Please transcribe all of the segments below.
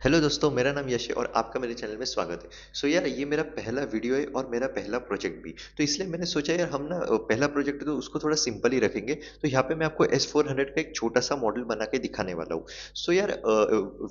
Hello दोस्तों, मेरा नाम यश है और आपका मेरे चैनल में स्वागत है। यार, ये मेरा पहला वीडियो है और मेरा पहला प्रोजेक्ट भी। तो इसलिए मैंने सोचा यार हम ना पहला प्रोजेक्ट है तो उसको थोड़ा सिंपल ही रखेंगे। तो यहाँ पे मैं आपको S400 का एक छोटा सा मॉडल बना के दिखाने वाला हूँ। यार,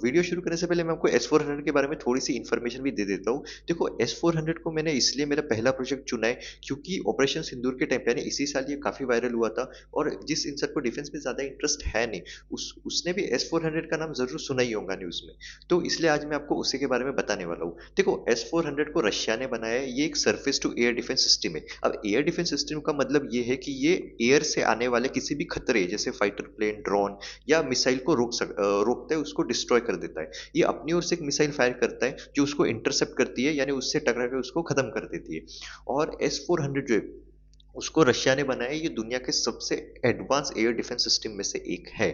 वीडियो शुरू करने से पहले मैं आपको S400 के बारे में थोड़ी सी इन्फॉर्मेशन भी दे देता हूँ। देखो, S400 को मैंने इसलिए मेरा पहला प्रोजेक्ट चुना है क्योंकि ऑपरेशन सिंदूर के टाइम पे यानी इसी साल ये काफी वायरल हुआ था। और जिस इंसान को डिफेंस में ज्यादा इंटरेस्ट है नहीं, उसने भी S400 का नाम जरूर सुना ही होगा न्यूज में। तो इसलिए आज मैं आपको उसी के बारे में बताने वाला हूँ। देखो, S400 को रशिया ने बनाया है। ये एक surface to air defence system है। अब एयर डिफेंस सिस्टम का मतलब ये है कि ये एयर से आने वाले किसी भी खतरे जैसे फाइटर प्लेन, ड्रोन या मिसाइल को रोकता है, उसको डिस्ट्रॉय कर देता है। ये अपनी ओर से एक मिसाइल फायर करता है जो उसको इंटरसेप्ट करती है, यानी उससे टकरा के उसको खत्म कर देती है। और S400 जो है उसको रशिया ने बनाया। ये दुनिया के सबसे एडवांस एयर डिफेंस सिस्टम में से एक है।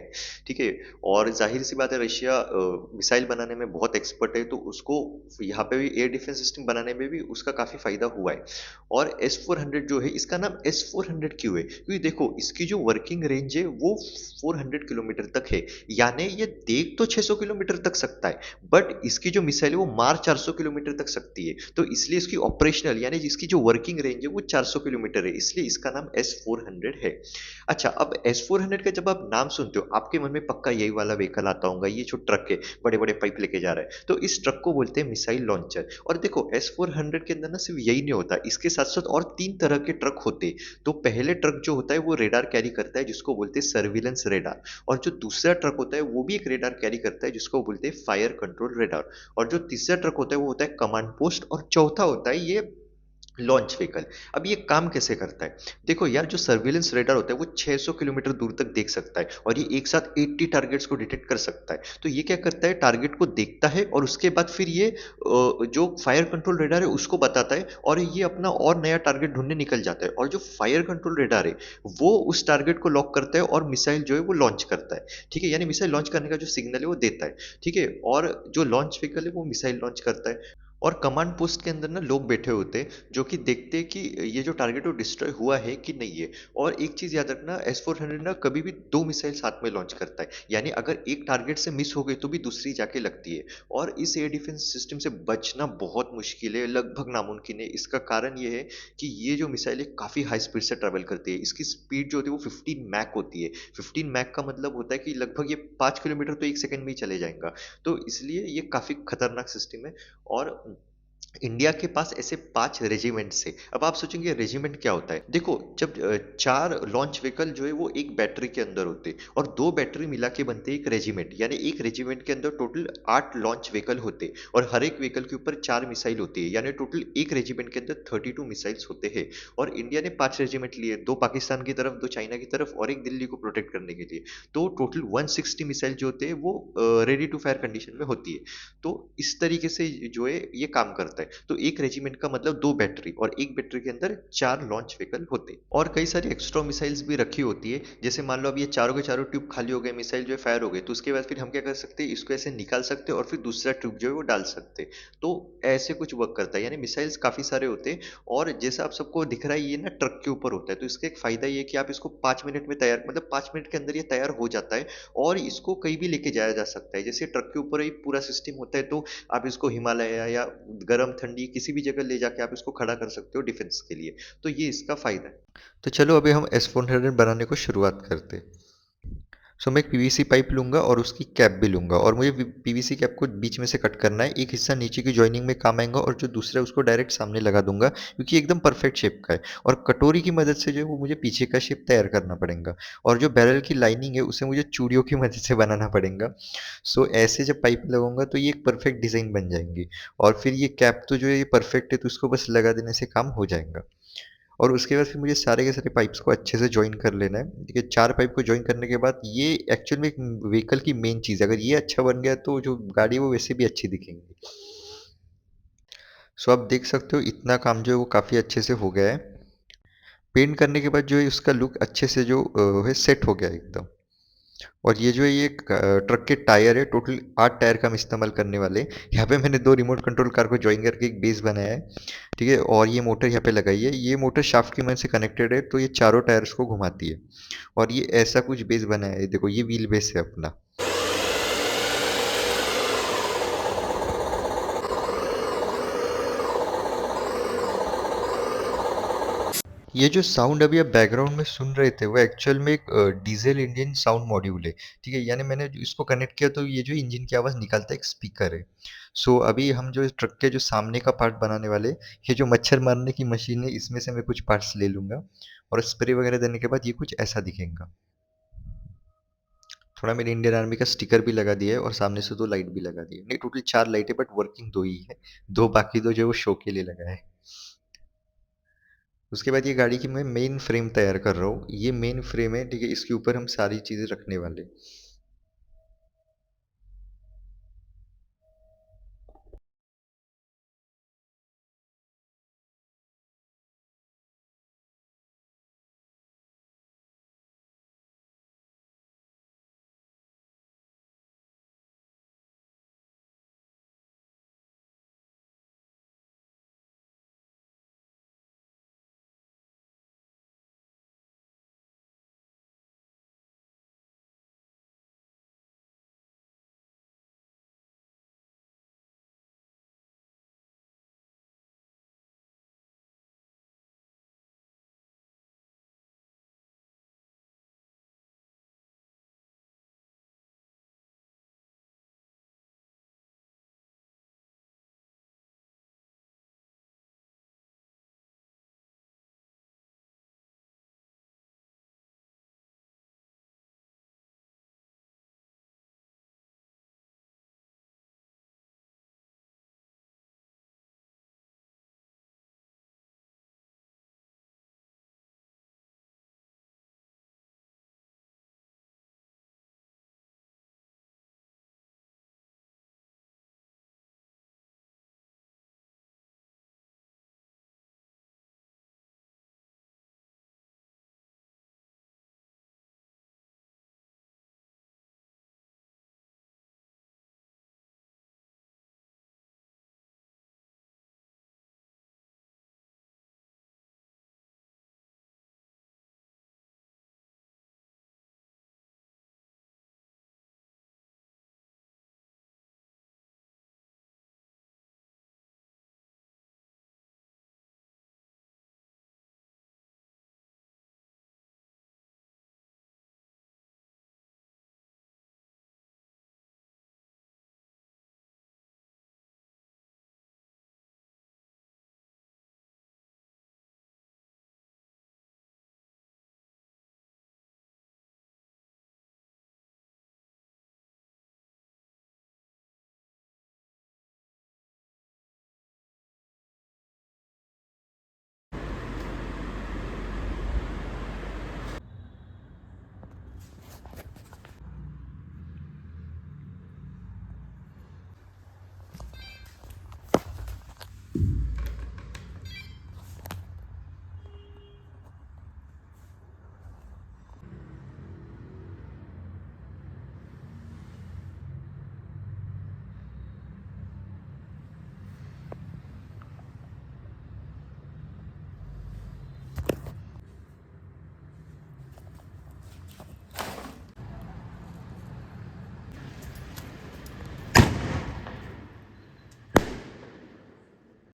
ठीक है। और जाहिर सी बात है, रशिया मिसाइल बनाने में बहुत एक्सपर्ट है, तो उसको यहाँ पे भी एयर डिफेंस सिस्टम बनाने में भी उसका काफी फायदा हुआ है। और S400 जो है, इसका नाम S400 क्यों है? क्योंकि देखो, इसकी जो वर्किंग रेंज है वो 400 किलोमीटर तक है। यानी ये देख तो 600 किलोमीटर तक सकता है, बट इसकी जो मिसाइल है वो मार 400 किलोमीटर तक सकती है। तो इसलिए इसकी ऑपरेशनल यानी जिसकी जो वर्किंग रेंज है वो 400 किलोमीटर है, इसलिए इसका नाम S400 है। अच्छा, अब S400 का जब आप नाम सुनते हो, आपके मन में पक्का यही वाला व्हीकल आता होगा, ये जो ट्रक है, बड़े बड़े पाइप लेके जा रहा है, तो इस ट्रक को बोलते हैं मिसाइल लॉन्चर। और देखो, S400 के अंदर ना सिर्फ यही नहीं होता, इसके साथ साथ और तीन तरह के ट्रक होते हैं। तो पहले ट्रक जो होता है वो रेडार कैरी करता है, जिसको बोलते हैं सर्विलेंस रेडार। और जो दूसरा ट्रक होता है वो भी एक रेडार कैरी करता है, जिसको बोलते हैं फायर कंट्रोल रेडार। और जो तीसरा ट्रक होता है वो होता है कमांड पोस्ट। और चौथा होता है ये लॉन्च व्हीकल। अब ये काम कैसे करता है? देखो यार, जो सर्विलेंस रेडार होता है वो 600 किलोमीटर दूर तक देख सकता है, और ये एक साथ 80 टारगेट्स को डिटेक्ट कर सकता है। तो ये क्या करता है, टारगेट को देखता है और उसके बाद फिर ये जो फायर कंट्रोल रेडार है उसको बताता है, और ये अपना और नया टारगेट ढूंढने निकल जाता है। और जो फायर कंट्रोल रेडार है वो उस टारगेट को लॉक करता है और मिसाइल जो है वो लॉन्च करता है। ठीक है, यानी मिसाइल लॉन्च करने का जो सिग्नल है वो देता है। ठीक है। और जो लॉन्च व्हीकल है वो मिसाइल लॉन्च करता है। और कमांड पोस्ट के अंदर ना लोग बैठे होते हैं जो कि देखते हैं कि ये जो टारगेट है वो डिस्ट्रॉय हुआ है कि नहीं है। और एक चीज याद रखना, S400 ना कभी भी दो मिसाइल साथ में लॉन्च करता है, यानी अगर एक टारगेट से मिस हो गई तो भी दूसरी जाके लगती है। और इस एयर डिफेंस सिस्टम से बचना बहुत मुश्किल है, लगभग नामुमकिन है। इसका कारण ये है कि ये जो मिसाइल है काफी हाई स्पीड से ट्रेवल करती है। इसकी स्पीड जो होती है वो 15 मैक होती है। 15 मैक का मतलब होता है कि लगभग ये 5 किलोमीटर तो एक सेकंड में ही चले जाएगा। तो इसलिए ये काफी खतरनाक सिस्टम है। और इंडिया के पास ऐसे 5 रेजिमेंट्स है। अब आप सोचेंगे रेजिमेंट क्या होता है? देखो, जब 4 लॉन्च व्हीकल जो है वो एक बैटरी के अंदर होते हैं, और 2 बैटरी मिला के बनते हैं एक रेजिमेंट। यानी एक रेजिमेंट के अंदर टोटल 8 लॉन्च व्हीकल होते हैं, और हर एक व्हीकल के ऊपर 4 मिसाइल होती है, यानी टोटल एक रेजिमेंट के अंदर 32 मिसाइल्स होते हैं। और इंडिया ने 5 रेजिमेंट लिए, 2 पाकिस्तान की तरफ, 2 चाइना की तरफ, और एक दिल्ली को प्रोटेक्ट करने के लिए। तो टोटल 160 मिसाइल जो होते हैं वो रेडी टू फायर कंडीशन में होती है। तो इस तरीके से जो है ये काम करता है। तो एक रेजिमेंट का मतलब 2 बैटरी, और एक बैटरी के अंदर 4 लॉन्च व्हीकल होते हैं। और कई सारी एक्स्ट्रा मिसाइल्स भी रखी होती है। जैसे मान लो अब ये चारों के चारों ट्यूब खाली हो गए, मिसाइल जो है फायर हो गए, तो उसके बाद फिर हम क्या कर सकते हैं, इसको ऐसे निकाल सकते हैं और फिर दूसरा ट्यूब जो है वो डाल सकते हैं। तो ऐसे कुछ वर्क करता है, यानी मिसाइल्स काफी सारे होते हैं। और जैसा आप सबको दिख रहा है, ये ना ट्रक के ऊपर होता है। तो इसका एक फायदा ये है कि आप इसको 5 मिनट में तैयार, मतलब 5 मिनट के अंदर ये तैयार हो जाता है। और इसको कहीं भी लेके जाया जा सकता है। जैसे ट्रक के ऊपर ही पूरा सिस्टम होता है, तो आप इसको हिमालय या गर्म ठंडी किसी भी जगह ले जाके आप इसको खड़ा कर सकते हो डिफेंस के लिए। तो ये इसका फायदा है। तो चलो अभी हम S400 बनाने को शुरुआत करते हैं। मैं एक पीवीसी पाइप लूंगा और उसकी कैप भी लूंगा, और मुझे पीवीसी कैप को बीच में से कट करना है। एक हिस्सा नीचे की जॉइनिंग में काम आएगा और जो दूसरा है उसको डायरेक्ट सामने लगा दूंगा, क्योंकि एकदम परफेक्ट शेप का है। और कटोरी की मदद से जो है वो मुझे पीछे का शेप तैयार करना पड़ेगा। और जो बैरल की लाइनिंग है उसे मुझे चूड़ियों की मदद से बनाना पड़ेगा। ऐसे जब पाइप लगाऊंगा तो ये एक परफेक्ट डिजाइन बन जाएंगी। और फिर ये कैप तो जो है ये परफेक्ट है, तो इसको बस लगा देने से काम हो जाएगा। और उसके बाद फिर मुझे सारे के सारे पाइप्स को अच्छे से जॉइन कर लेना है। देखिए, 4 पाइप को जॉइन करने के बाद ये एक्चुअल में एक व्हीकल की मेन चीज़ है। अगर ये अच्छा बन गया तो जो गाड़ी है वो वैसे भी अच्छी दिखेंगी। आप देख सकते हो इतना काम जो है वो काफ़ी अच्छे से हो गया है। पेंट करने के बाद जो है उसका लुक अच्छे से जो है सेट हो गया है एकदम। और ये जो है ये ट्रक के टायर है, टोटल 8 टायर का हम इस्तेमाल करने वाले हैं। यहाँ पे मैंने 2 रिमोट कंट्रोल कार को ज्वाइन करके एक बेस बनाया है। ठीक है। और ये मोटर यहाँ पे लगाई है, ये मोटर शाफ्ट की मदद से कनेक्टेड है, तो ये चारों टायर्स को घुमाती है। और ये ऐसा कुछ बेस बनाया है, देखो ये व्हील बेस है अपना। ये जो साउंड अभी आप बैकग्राउंड में सुन रहे थे वो एक्चुअल में एक डीजल इंजन साउंड मॉड्यूल है। ठीक है, यानी मैंने इसको कनेक्ट किया तो ये जो इंजन की आवाज़ निकालता है एक स्पीकर है। सो अभी हम जो इस ट्रक के जो सामने का पार्ट बनाने वाले, ये जो मच्छर मारने की मशीन है इसमें से मैं कुछ पार्ट्स ले लूँगा और स्प्रे वगैरह देने के बाद ये कुछ ऐसा दिखेगा। थोड़ा मैंने इंडियन आर्मी का स्टिकर भी लगा दिया है और सामने से 2 लाइट भी लगा दी है। नहीं, टोटल 4 लाइट है बट वर्किंग 2 ही है। 2 बाकी 2 जो है वो शो के लिए लगा है। उसके बाद ये गाड़ी की मैं मेन फ्रेम तैयार कर रहा हूँ। ये मेन फ्रेम है, ठीक है, इसके ऊपर हम सारी चीज़ें रखने वाले।